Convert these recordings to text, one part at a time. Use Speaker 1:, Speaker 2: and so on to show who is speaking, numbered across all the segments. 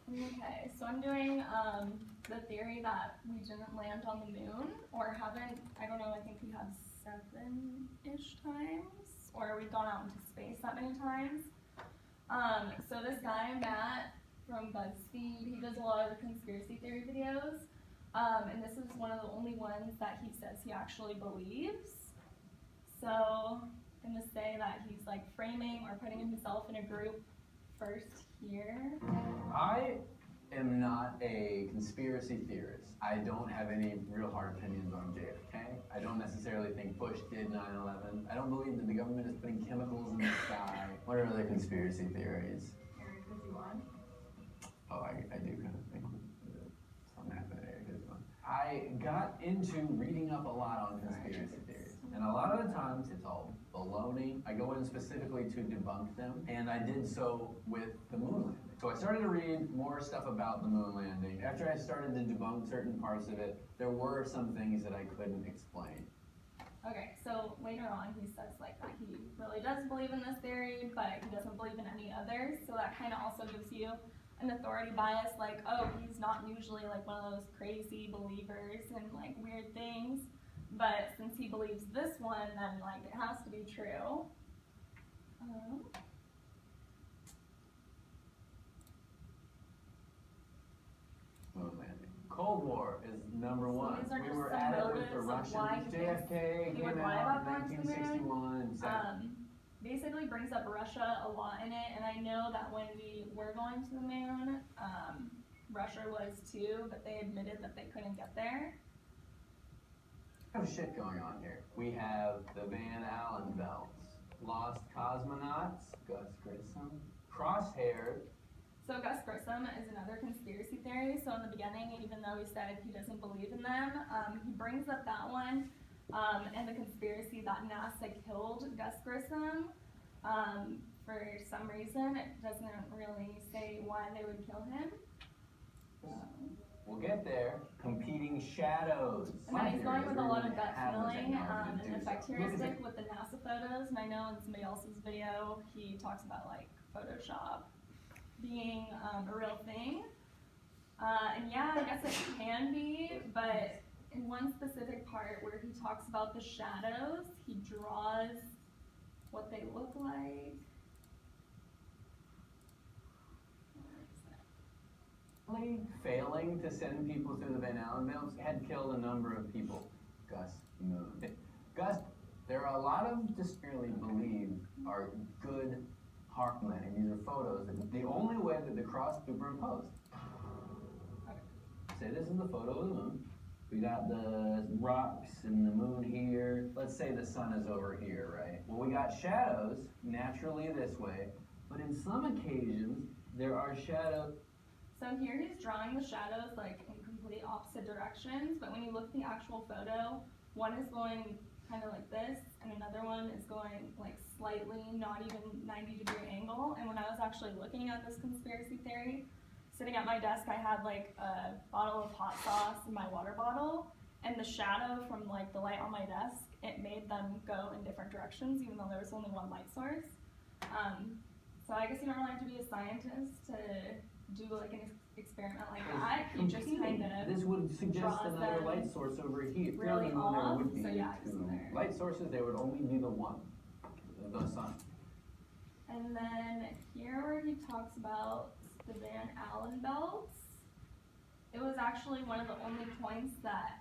Speaker 1: Okay, so I'm doing the theory that we didn't land on the moon, or haven't, I don't know, I think we have 7-ish times, or we've gone out into space that many times. So this guy, Matt, from BuzzFeed, he does a lot of the conspiracy theory videos, and this is one of the only ones that he says he actually believes. So I'm gonna say that he's like framing or putting himself in a group first here.
Speaker 2: I am not a conspiracy theorist. I don't have any real hard opinions on JFK. I don't necessarily think Bush did 9/11. I don't believe that the government is putting chemicals in the sky. What are other conspiracy theories?
Speaker 1: Area 51.
Speaker 2: Oh, I do kind of think something happened at Area 51. I got into reading up a lot on conspiracy theories. And a lot of the times it's all baloney. I go in specifically to debunk them, and I did so with the moon landing. So I started to read more stuff about the moon landing. After I started to debunk certain parts of it, there were some things that I couldn't explain.
Speaker 1: Okay, so later on he says like that he really does believe in this theory, but he doesn't believe in any others. So that kind of also gives you an authority bias, like, oh, he's not usually like one of those crazy believers in like weird things. But since he believes this one, then like it has to be true.
Speaker 2: Moon landing. Cold War is number
Speaker 1: So
Speaker 2: one.
Speaker 1: these are
Speaker 2: We
Speaker 1: just
Speaker 2: were
Speaker 1: some
Speaker 2: at it with
Speaker 1: motives
Speaker 2: the
Speaker 1: of why
Speaker 2: Russians.
Speaker 1: he thinks
Speaker 2: JFK
Speaker 1: he would
Speaker 2: came
Speaker 1: lie
Speaker 2: out
Speaker 1: about
Speaker 2: in
Speaker 1: going to the moon.
Speaker 2: 1961.
Speaker 1: Basically brings up Russia a lot in it, and I know that when we were going to the moon, Russia was too, but they admitted that they couldn't get there.
Speaker 2: Of shit going on here. We have the Van Allen belts, lost cosmonauts, Gus Grissom, Crosshair.
Speaker 1: So Gus Grissom is another conspiracy theory. So in the beginning, even though he said he doesn't believe in them, he brings up that one and the conspiracy that NASA killed Gus Grissom. For some reason, it doesn't really say why they would kill him.
Speaker 2: We'll get there. Competing shadows.
Speaker 1: And then he's going with a lot of gut feeling
Speaker 2: and
Speaker 1: and effect heuristic with the NASA photos. And I know in somebody else's video, he talks about like Photoshop being a real thing. And yeah, I guess it can be, but in one specific part where he talks about the shadows, he draws what they look like.
Speaker 2: Failing to send people through the Van Allen belts had killed a number of people. Gus Moon. Gus, there are a lot of just really believe are good heart landing. These are photos. The only way that the cross superimposed. Say this is the photo of the moon. We got the rocks and the moon here. Let's say the sun is over here, right? Well, we got shadows naturally this way, but in some occasions there are shadows.
Speaker 1: So here he's drawing the shadows like in complete opposite directions, but when you look at the actual photo, one is going kind of like this, and another one is going like slightly, not even 90-degree angle. And when I was actually looking at this conspiracy theory, sitting at my desk, I had like a bottle of hot sauce in my water bottle, and the shadow from like the light on my desk, it made them go in different directions, even though there was only one light source. So I guess you don't really have to be a scientist to do like an experiment like that. You just kind of
Speaker 2: this would suggest another light source over here.
Speaker 1: Really
Speaker 2: there
Speaker 1: off.
Speaker 2: would be
Speaker 1: So yeah,
Speaker 2: two light sources. There would only be the one, the sun.
Speaker 1: And then here where he talks about the Van Allen belts, it was actually one of the only points that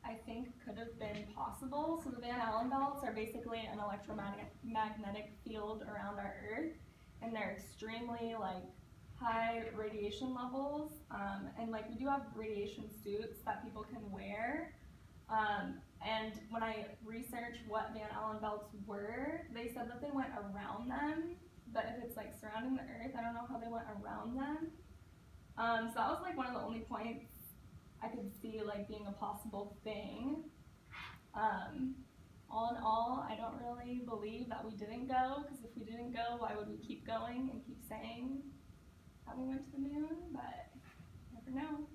Speaker 1: I think could have been possible. So the Van Allen belts are basically an electromagnetic field around our Earth, and they're extremely like high radiation levels, and like we do have radiation suits that people can wear, and when I researched what Van Allen belts were, they said that they went around them, but if it's like surrounding the Earth, I don't know how they went around them. So that was like one of the only points I could see like being a possible thing. All in all, I don't really believe that we didn't go, because if we didn't go, why would we keep going and keep saying that we went to the moon? But you never know.